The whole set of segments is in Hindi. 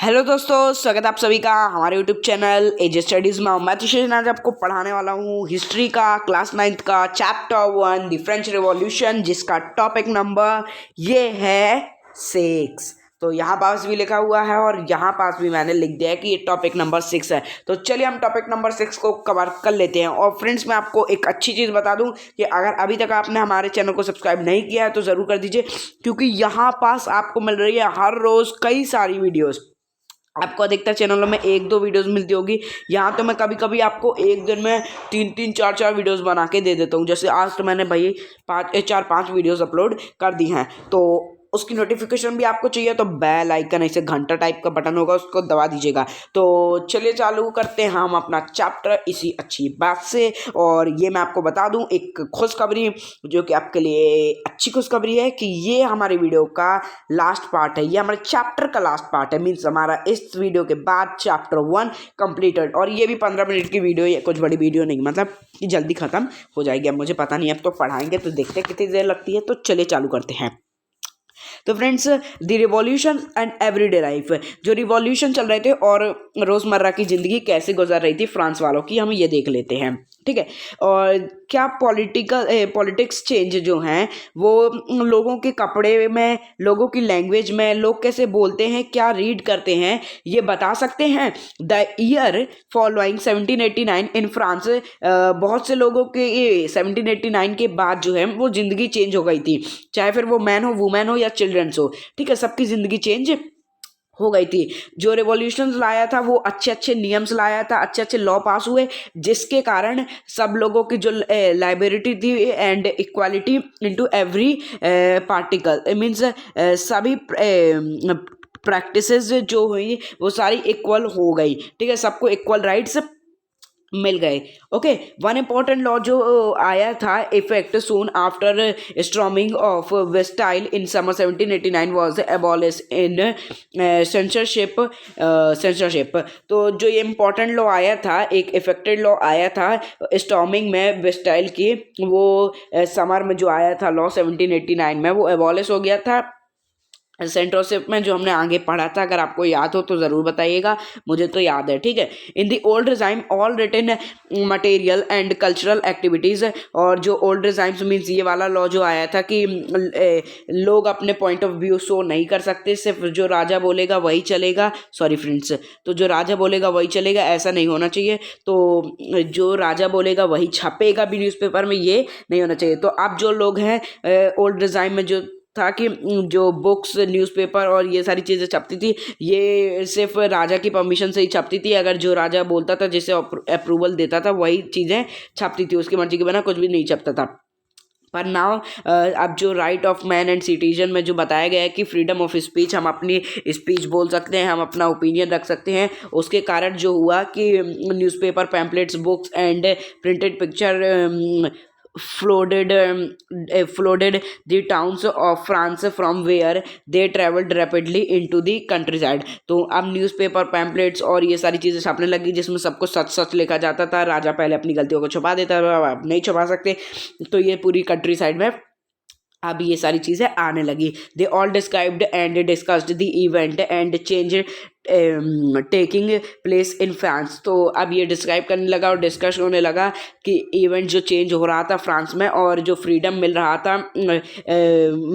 हेलो दोस्तों, स्वागत है आप सभी का हमारे यूट्यूब चैनल एजे स्टडीज़ में। मैं तुषार आज आपको पढ़ाने वाला हूँ हिस्ट्री का क्लास 9th का चैप्टर 1 द फ्रेंच रिवॉल्यूशन, जिसका टॉपिक नंबर ये है 6। तो यहाँ पास भी लिखा हुआ है और यहाँ पास भी मैंने लिख दिया है कि ये टॉपिक नंबर 6 है। तो चलिए हम टॉपिक नंबर 6 को कवर कर लेते हैं। और फ्रेंड्स, मैं आपको एक अच्छी चीज़ बता दूं कि अगर अभी तक आपने हमारे चैनल को सब्सक्राइब नहीं किया है तो ज़रूर कर दीजिए, क्योंकि यहाँ पास आपको मिल रही है हर रोज़ कई सारी वीडियोज़। आपको अधिकतर चैनलों में 1-2 वीडियोस मिलती होगी, यहाँ तो मैं कभी कभी आपको एक दिन में 3-3 4-4 वीडियोस बना के दे देता हूँ। जैसे आज तो मैंने भाई 4-5 वीडियोस अपलोड कर दी हैं। तो उसकी नोटिफिकेशन भी आपको चाहिए तो बेल आइकन ऐसे घंटा टाइप का बटन होगा, उसको दबा दीजिएगा। तो चलिए चालू करते हैं हम अपना चैप्टर इसी अच्छी बात से। और ये मैं आपको बता दूं एक खुशखबरी, जो कि आपके लिए अच्छी खुशखबरी है कि ये हमारे वीडियो का लास्ट पार्ट है। ये हमारे चैप्टर का लास्ट पार्ट है। मीन्स हमारा इस वीडियो के बाद चैप्टर 1 कंप्लीटेड। और ये भी 15 मिनट की वीडियो है, कुछ बड़ी वीडियो नहीं, मतलब कि जल्दी ख़त्म हो जाएगी। अब मुझे पता नहीं, अब तो पढ़ाएंगे तो देखते हैं कितनी देर लगती है। तो चलिए चालू करते हैं। तो friends, the revolution and everyday life, जो रिवॉल्यूशन चल रहे थे और रोज़मर्रा की ज़िंदगी कैसे गुजर रही थी फ्रांस वालों की, हम ये देख लेते हैं। ठीक है। और क्या पॉलिटिक्स चेंज जो हैं वो लोगों के कपड़े में, लोगों की लैंग्वेज में, लोग कैसे बोलते हैं, क्या रीड करते हैं, ये बता सकते हैं। The year following 1789 in France, बहुत से लोगों के ये 1789 के बाद जो है वो ज़िंदगी चेंज हो गई थी, चाहे फिर वो मैन हो, वुमेन हो या चिल्ड्रंस हो। ठीक है, सबकी ज़िंदगी चेंज हो गई थी। जो रेवोल्यूशन लाया था वो अच्छे अच्छे नियम्स लाया था, अच्छे अच्छे लॉ पास हुए, जिसके कारण सब लोगों की जो लाइबिलिटी थी and equality into every particle, means सभी प्रैक्टिसेस जो हुई वो सारी इक्वल हो गई। ठीक है, सबको इक्वल राइट्स मिल गए। ओके, वन इम्पॉर्टेंट लॉ जो आया था effect soon after storming of Bastille in summer 1789 was abolish in censorship. तो जो ये इम्पॉर्टेंट लॉ आया था, एक इफेक्टेड लॉ आया था स्टॉर्मिंग में वेस्टाइल की, वो समर में जो आया था लॉ 1789 में, वो एबॉलिश हो गया था सेंसरशिप में, जो हमने आगे पढ़ा था। अगर आपको याद हो तो ज़रूर बताइएगा, मुझे तो याद है। ठीक है। In the old regime all written material and cultural activities, और जो ओल्ड रिजाइम्स मीन्स ये वाला लॉ जो आया था कि लोग अपने पॉइंट ऑफ व्यू शो नहीं कर सकते, सिर्फ जो राजा बोलेगा वही चलेगा। सॉरी फ्रेंड्स, तो जो राजा बोलेगा वही चलेगा, ऐसा नहीं होना चाहिए। तो जो राजा बोलेगा वही छपेगा भी न्यूज़पेपर में, ये नहीं होना चाहिए। तो अब जो लोग हैं ओल्ड रिजाइम में जो था कि जो बुक्स, न्यूज़पेपर और ये सारी चीज़ें छपती थी, ये सिर्फ राजा की परमिशन से ही छपती थी। अगर जो राजा बोलता था, जिसे अप्रूवल देता था, वही चीज़ें छपती थी, उसकी मर्जी के बिना कुछ भी नहीं छपता था। पर नाउ अब जो right of man and citizen में जो बताया गया है कि फ्रीडम ऑफ स्पीच, हम अपनी स्पीच बोल सकते हैं, हम अपना ओपिनियन रख सकते हैं, उसके कारण जो हुआ कि newspaper, pamphlets, books and printed picture flooded the towns of France from where they traveled rapidly into the countryside। तो अब न्यूज़पेपर, पैम्पलेट्स और ये सारी चीज़ें छापने लगी, जिसमें सबको सच सच लिखा जाता था। राजा पहले अपनी गलतियों को छुपा देता था, अब नहीं छुपा सकते। तो ये पूरी कंट्री साइड में अब ये सारी चीज़ें आने लगी। They all described and discussed the event and change taking place in France. तो अब ये डिस्क्राइब करने लगा और डिस्कस होने लगा कि इवेंट जो चेंज हो रहा था फ्रांस में, और जो फ्रीडम मिल रहा था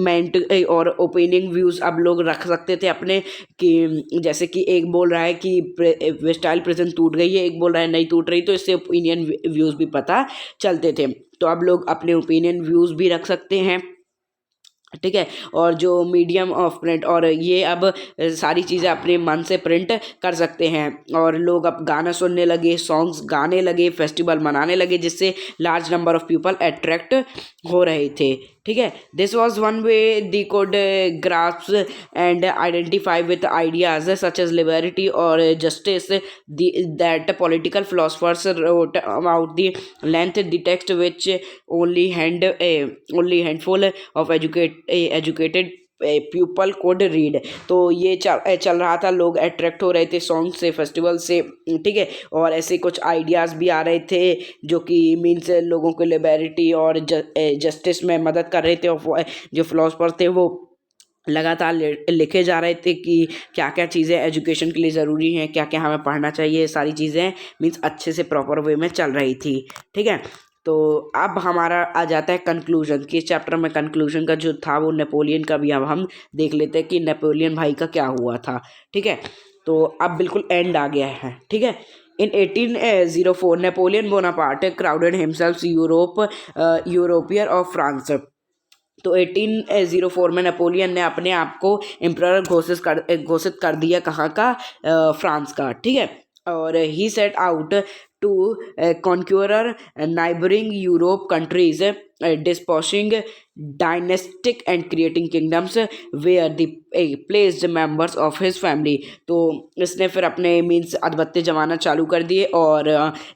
मेंट और ओपिनियन व्यूज़ अब लोग रख सकते थे अपने, कि जैसे कि एक बोल रहा है कि वेस्टाइल प्रिजन टूट गई है, एक बोल रहा है नहीं टूट रही, तो इससे ओपिनियन व्यूज़ भी पता चलते थे। तो अब लोग अपने ओपिनियन व्यूज़ भी रख सकते हैं। ठीक है। और जो मीडियम ऑफ प्रिंट, और ये अब सारी चीज़ें अपने मन से प्रिंट कर सकते हैं, और लोग अब गाना सुनने लगे, सॉन्ग्स गाने लगे, फेस्टिवल मनाने लगे, जिससे large number of people attract हो रहे थे। ठीक है। This was one way they could grasp and identify with ideas such as liberty और justice that political philosophers wrote about the length the text which only handful of educated people code read. तो ये चल रहा था, लोग अट्रैक्ट हो रहे थे सॉन्ग से, फेस्टिवल से। ठीक है। और ऐसे कुछ आइडियाज़ भी आ रहे थे जो कि मीन्स लोगों को लिबर्टी और जस्टिस में मदद कर रहे थे, और जो फिलोसफर थे वो लगातार लिखे जा रहे थे कि क्या क्या चीज़ें एजुकेशन के लिए ज़रूरी हैं, क्या क्या हमें पढ़ना चाहिए, सारी चीज़ें मीन्स अच्छे से प्रॉपर वे में चल रही थी। ठीक है, तो अब हमारा आ जाता है कंक्लूजन कि इस चैप्टर में कंक्लूजन का जो था वो नेपोलियन का भी अब हम देख लेते हैं कि नेपोलियन भाई का क्या हुआ था। ठीक है, तो अब बिल्कुल एंड आ गया है। ठीक है, in 1804 Napoleon Bonaparte crowded himself emperor of France. तो 1804 में नेपोलियन ने अपने आप को एम्परर घोषित कर दिया, कहाँ का, फ्रांस का। ठीक है, और he set out to conquer neighbouring Europe countries, disposing dynastic and creating kingdoms where the placed members of his family. तो इसने फिर अपने मीन्स आधिपत्य जमाना चालू कर दिए और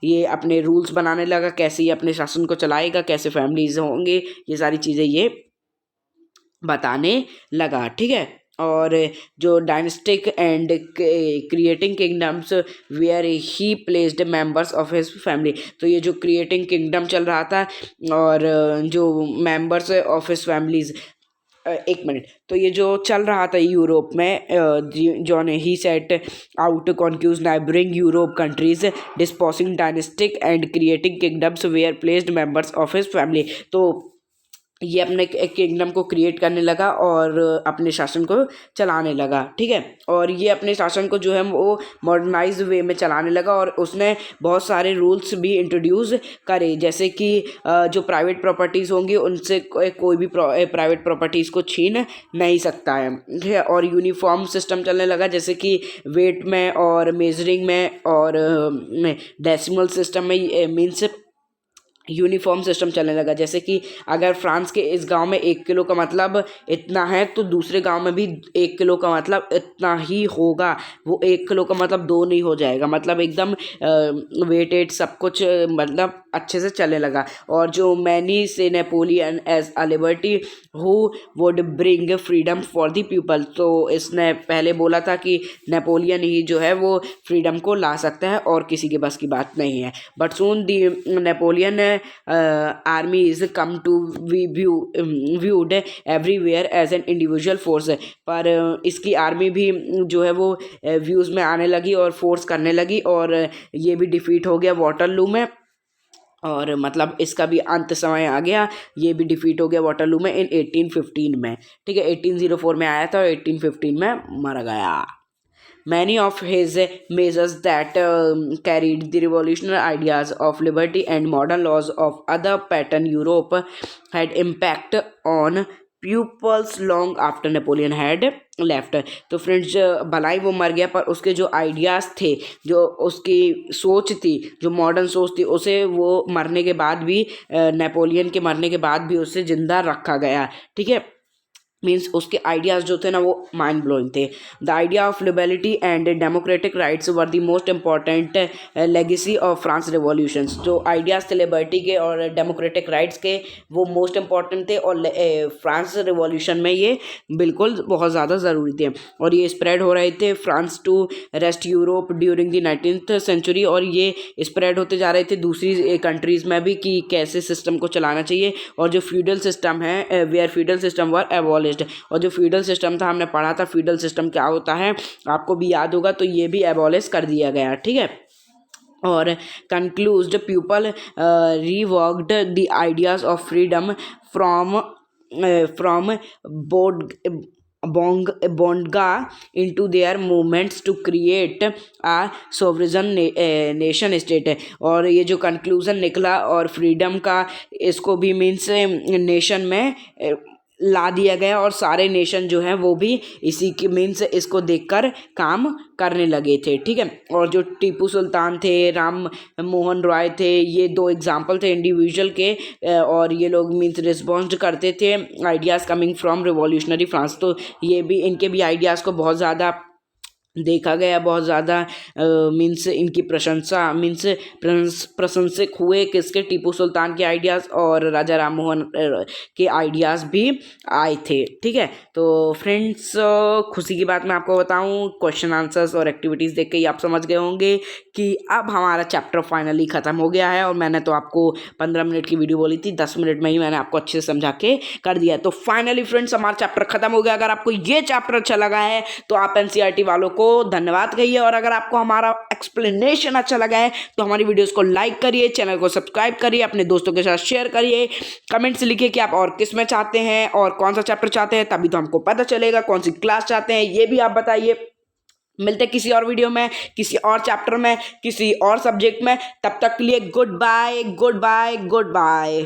ये अपने रूल्स बनाने लगा, कैसे ये अपने शासन को चलाएगा, कैसे फैमिलीज होंगे, ये सारी चीज़ें ये बताने लगा। ठीक है, और जो dynastic and creating kingdoms where he placed members of his family. तो ये जो क्रिएटिंग किंगडम चल रहा था और जो मेंबर्स ऑफ हिज फैमिलीज, एक मिनट, तो ये जो चल रहा था यूरोप में, जॉन he set out conquers neighbouring Europe countries, disposing dynastic and creating kingdoms where placed members of his family. तो ये अपने किंगडम को क्रिएट करने लगा और अपने शासन को चलाने लगा। ठीक है, और ये अपने शासन को जो है वो मॉडर्नाइज वे में चलाने लगा और उसने बहुत सारे रूल्स भी इंट्रोड्यूस करे, जैसे कि जो प्राइवेट प्रॉपर्टीज़ होंगी उनसे कोई भी प्राइवेट प्रॉपर्टीज़ को छीन नहीं सकता है। ठीक है, और यूनिफॉर्म सिस्टम चलने लगा, जैसे कि वेट में और मेजरिंग में और डेसिमल सिस्टम में, मीन्स यूनिफॉर्म सिस्टम चलने लगा। जैसे कि अगर फ्रांस के इस गांव में 1 किलो का मतलब इतना है तो दूसरे गांव में भी 1 किलो का मतलब इतना ही होगा, वो 1 किलो का मतलब 2 नहीं हो जाएगा, मतलब एकदम वेटेड सब कुछ मतलब अच्छे से चलने लगा। और जो many saw Napoleon as a liberty who would bring freedom for the people. तो इसने पहले बोला था कि नेपोलियन ही जो है वो फ्रीडम को ला सकता है और किसी के बस की बात नहीं है। But soon the Napoleon armies come to be viewed everywhere as an individual force। पर इसकी आर्मी भी जो है वो व्यूज़ में आने लगी और फोर्स करने लगी और ये भी डिफीट हो गया वाटरलू में, और मतलब इसका भी अंत समय आ गया, ये भी डिफीट हो गया वाटरलू में इन 1815 में। ठीक है, 1804 में आया था और 1815 में मर गया। Many of his measures that carried the revolutionary ideas of liberty and modern laws of other pattern Europe had impact on pupils long after Napoleon had left। तो फ्रेंड्स, भलाई वो मर गया पर उसके जो आइडियाज़ थे, जो उसकी सोच थी, जो मॉडर्न सोच थी, उसे वो मरने के बाद भी, नेपोलियन के मरने के बाद भी उसे ज़िंदा रखा गया। ठीक है, मीन्स उसके आइडियाज़ जो थे ना वो माइंड ब्लोइंग थे। The idea of liberty and democratic rights were the most important legacy of France revolutions. जो आइडियाज़ थे लिबर्टी के और डेमोक्रेटिक राइट्स के वो मोस्ट इम्पॉर्टेंट थे और फ्रांस रिवॉल्यूशन में ये बिल्कुल बहुत ज़्यादा ज़रूरी थे और ये स्प्रेड हो रहे थे France to rest Europe during the 19th century. और ये स्प्रेड होते जा रहे थे दूसरी कंट्रीज़ में भी कि कैसे सिस्टम को चलाना चाहिए। और जो फ्यूडल सिस्टम है, where feudal system were abolished. और जो फ्यूडल सिस्टम था, हमने पढ़ा था फ्यूडल सिस्टम क्या होता है, आपको भी याद होगा, तो ये भी एबॉलिश कर दिया गया। ठीक है, और concluded people reworked the ideas of freedom from bondage into their movements to create a sovereign nation state. और ये जो कंक्लूज़न निकला और फ्रीडम का, इसको भी मीन्स नेशन में ला दिया गया और सारे नेशन जो हैं वो भी इसी की मीन्स इसको देखकर काम करने लगे थे। ठीक है, और जो टीपू सुल्तान थे, राम मोहन रॉय थे, ये 2 एग्जाम्पल थे इंडिविजुअल के, और ये लोग मीन्स रिस्पॉन्स करते थे ideas coming from revolutionary France. तो ये भी, इनके भी आइडियाज़ को बहुत ज़्यादा देखा गया बहुत ज़्यादा मीन्स इनकी प्रशंसा मीन्स प्रशंसक हुए किसके, टीपू सुल्तान के आइडियाज़ और राजा राम मोहन के आइडियाज़ भी आए थे। ठीक है, तो फ्रेंड्स खुशी की बात मैं आपको बताऊं, क्वेश्चन आंसर्स और एक्टिविटीज़ देख के ही आप समझ गए होंगे कि अब हमारा चैप्टर फाइनली ख़त्म हो गया है। और मैंने तो आपको 15 मिनट की वीडियो बोली थी, 10 मिनट में ही मैंने आपको अच्छे से समझा के कर दिया। तो फाइनली फ्रेंड्स हमारा चैप्टर ख़त्म हो गया। अगर आपको ये चैप्टर अच्छा लगा है तो आप एनसीईआरटी वालों को धन्यवाद कहिए, और अगर आपको हमारा एक्सप्लेनेशन अच्छा लगा है तो हमारी वीडियोस को लाइक करिए, चैनल को सब्सक्राइब करिए, अपने दोस्तों के साथ शेयर करिए, कमेंट्स लिखिए कि आप और किस में चाहते हैं और कौन सा चैप्टर चाहते हैं, तभी तो हमको पता चलेगा कौन सी क्लास चाहते हैं, ये भी आप बताइए। मिलते हैं किसी और वीडियो में, किसी और चैप्टर में, किसी और सब्जेक्ट में। तब तक के लिए good bye, good bye, good bye.